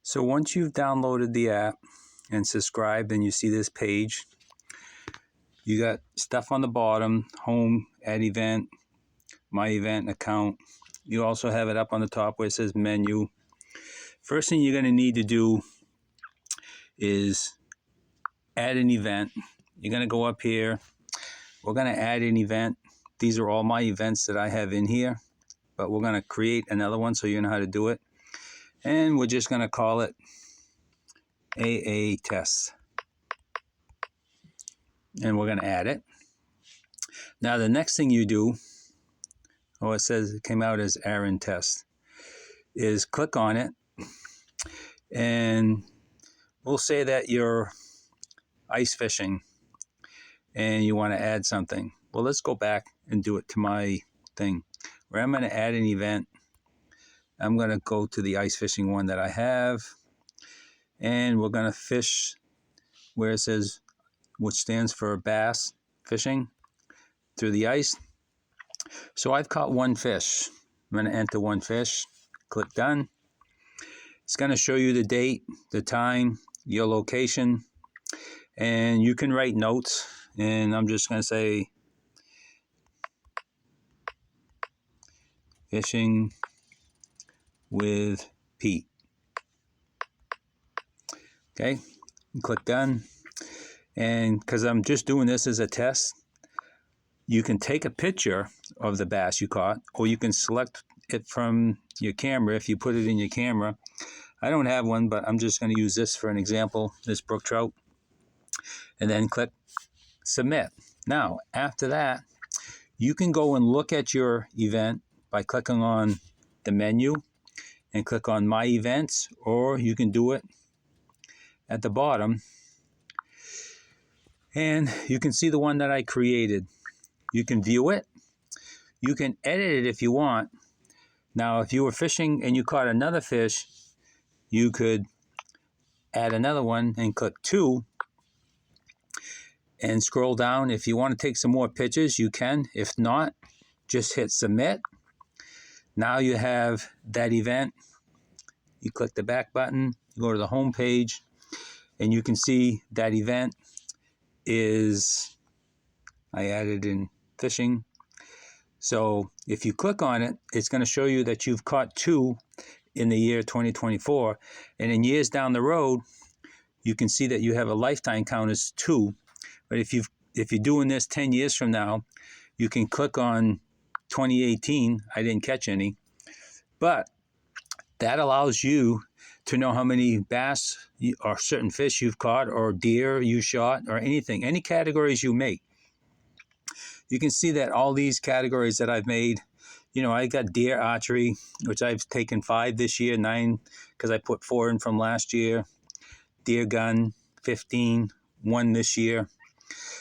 So once you've downloaded the app and subscribed and you see this page, you got stuff on the bottom, home, add event, my event, account. You also have it up on the top where it says menu. First thing you're going to need to do is add an event. You're going to go up here. We're going to add an event. These are all my events that I have in here, but we're going to create another one so you know how to do it. And we're just going to call it AA test. And we're going to add it. Now the next thing you do, it says it came out as Aaron test, is click on it. And we'll say that you're ice fishing and you want to add something. Well, let's go back and do it to my thing where I'm going to add an event. I'm going to go to the ice fishing one that I have, and we're going to fish where it says, which stands for bass fishing, through the ice. So I've caught one fish. I'm going to enter one fish, click done. It's going to show you the date, the time, your location, and you can write notes. And I'm just going to say fishing with Pete. Okay, click done. And because I'm just doing this as a test, you can take a picture of the bass you caught, or you can select it from your camera if you put it in your camera. I don't have one, but I'm just going to use this for an example, this brook trout, and then click submit. Now, after that, you can go and look at your event by clicking on the menu and click on my events, or you can do it at the bottom and you can see the one that I created. You can view it. You can edit it if you want. Now, if you were fishing and you caught another fish, you could add another one and click 2 and scroll down. If you want to take some more pictures, you can. If not, just hit submit. Now you have that event. You click the back button, you go to the home page, and you can see that event is, I added in fishing. So if you click on it, it's going to show you that you've caught 2 in the year 2024. And in years down the road, you can see that you have a lifetime count as 2. But if you're doing this 10 years from now, you can click on 2018. I didn't catch any. But that allows you to know how many bass or certain fish you've caught, or deer you shot, or anything, any categories you make. You can see that all these categories that I've made, I got deer archery, which I've taken 5 this year, 9 because I put 4 in from last year. Deer gun, 15, 1 this year.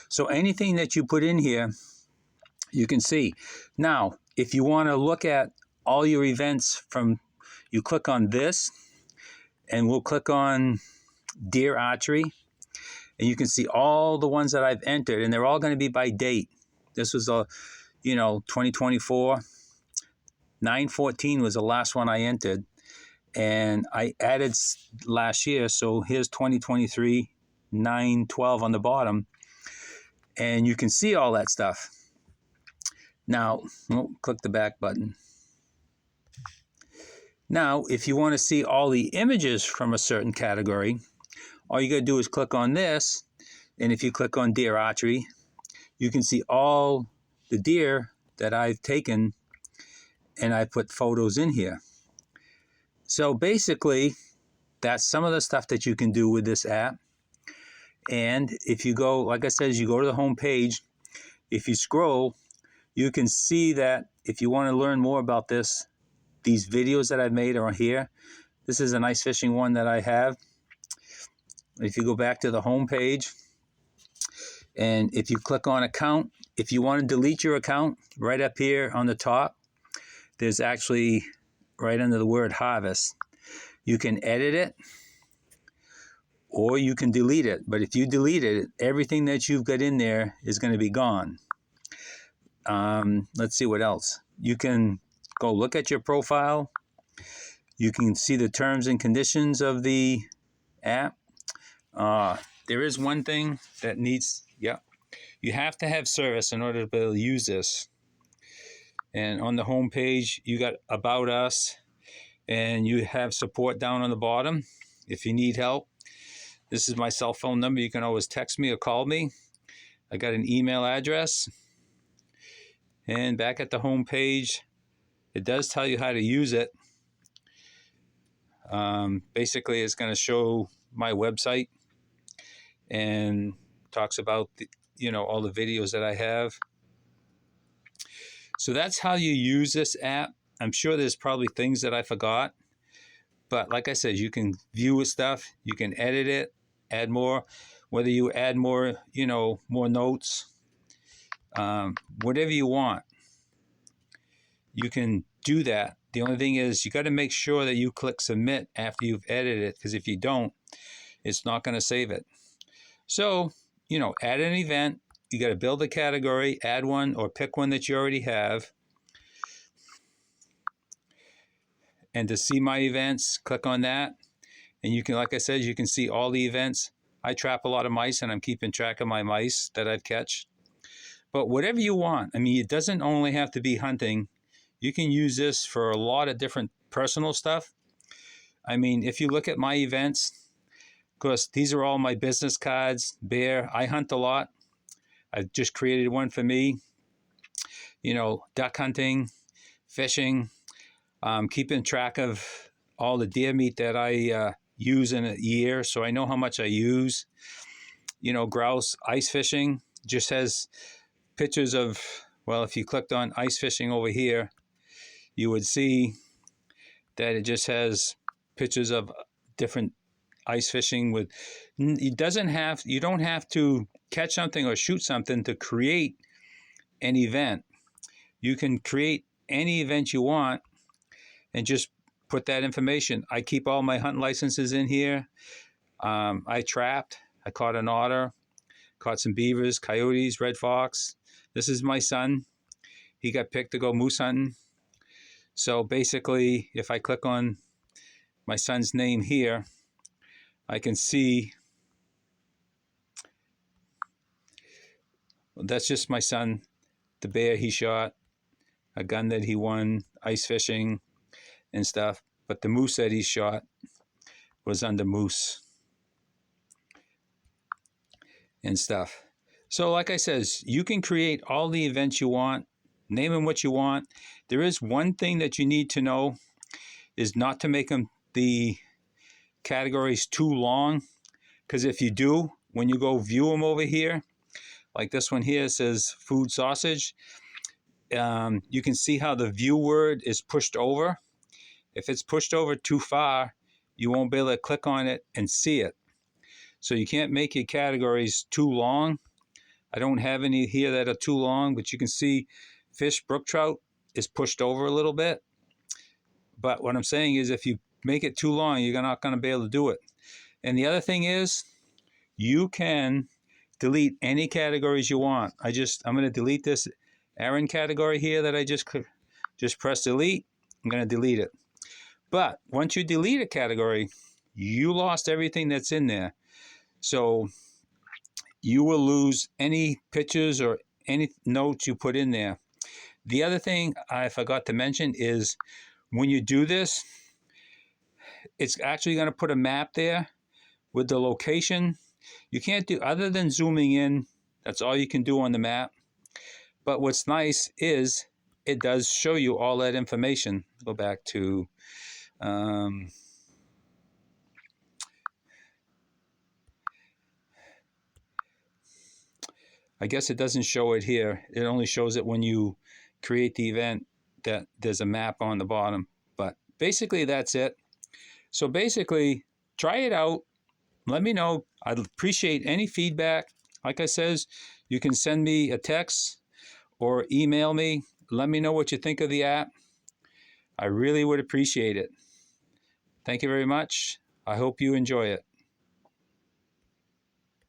So anything that you put in here, you can see. Now, if you want to look at all your events you click on this, and we'll click on deer archery, and you can see all the ones that I've entered, and they're all going to be by date. This was 2024. 9/14 was the last one I entered, and I added last year. So here's 2023, 9/12 on the bottom, and you can see all that stuff. Now, click the back button. Now, if you want to see all the images from a certain category, all you got to do is click on this, and if you click on deer archery, you can see all the deer that I've taken, and I put photos in here. So basically, that's some of the stuff that you can do with this app. And if you go, like I said, you go to the home page, if you scroll, you can see that if you want to learn more about this, these videos that I've made are here. This is an ice fishing one that I have. If you go back to the home page, and if you click on account, if you want to delete your account, right up here on the top, there's actually right under the word harvest. You can edit it, or you can delete it. But if you delete it, everything that you've got in there is going to be gone. Let's see what else. You can go look at your profile. You can see the terms and conditions of the app. There is one thing that needs, you have to have service in order to be able to use this. And on the home page, you got About Us, and you have support down on the bottom if you need help. This is my cell phone number. You can always text me or call me. I got an email address. And back at the home page, it does tell you how to use it. Basically, it's going to show my website and talks about all the videos that I have. So that's how you use this app. I'm sure there's probably things that I forgot, but like I said, you can view stuff, you can edit it, add more, whether you add more, more notes, whatever you want, you can do that. The only thing is you got to make sure that you click submit after you've edited it, because if you don't, it's not going to save it. So, add an event. You got to build a category, add one, or pick one that you already have. And to see my events, click on that. And you can, like I said, you can see all the events. I trap a lot of mice, and I'm keeping track of my mice that I've catch. But whatever you want. I mean, it doesn't only have to be hunting. You can use this for a lot of different personal stuff. I mean, if you look at my events, of course, these are all my business cards. Bear, I hunt a lot. I've just created one for me. Duck hunting, fishing, keeping track of all the deer meat that I use in a year, so I know how much I use. Grouse, ice fishing, just has pictures of, well, if you clicked on ice fishing over here, you would see that it just has pictures of different ice fishing with, you don't have to catch something or shoot something to create an event. You can create any event you want and just put that information. I keep all my hunting licenses in here. I trapped, I caught an otter, caught some beavers, coyotes, red fox. This is my son. He got picked to go moose hunting. So basically, if I click on my son's name here, I can see, well, that's just my son, the bear he shot, a gun that he won, ice fishing and stuff. But the moose that he shot was under moose and stuff. So like I says, you can create all the events you want, name them what you want. There is one thing that you need to know, is not to make them the categories too long, because if you do, when you go view them over here, like this one here says food sausage, you can see how the view word is pushed over. If it's pushed over too far, you won't be able to click on it and see it. So you can't make your categories too long. I don't have any here that are too long, but you can see fish, brook trout is pushed over a little bit. But what I'm saying is, if you make it too long, you're not going to be able to do it. And the other thing is, you can delete any categories you want. I'm going to delete this Aaron category here that I just press delete. I'm going to delete it. But once you delete a category, you lost everything that's in there. So you will lose any pictures or any notes you put in there. The other thing I forgot to mention is, when you do this, it's actually going to put a map there with the location. You can't do, other than zooming in, that's all you can do on the map. But what's nice is it does show you all that information. Go back to, I guess it doesn't show it here. It only shows it when you create the event, that there's a map on the bottom. But basically that's it. So basically, try it out. Let me know. I'd appreciate any feedback. Like I says, you can send me a text or email me. Let me know what you think of the app. I really would appreciate it. Thank you very much. I hope you enjoy it.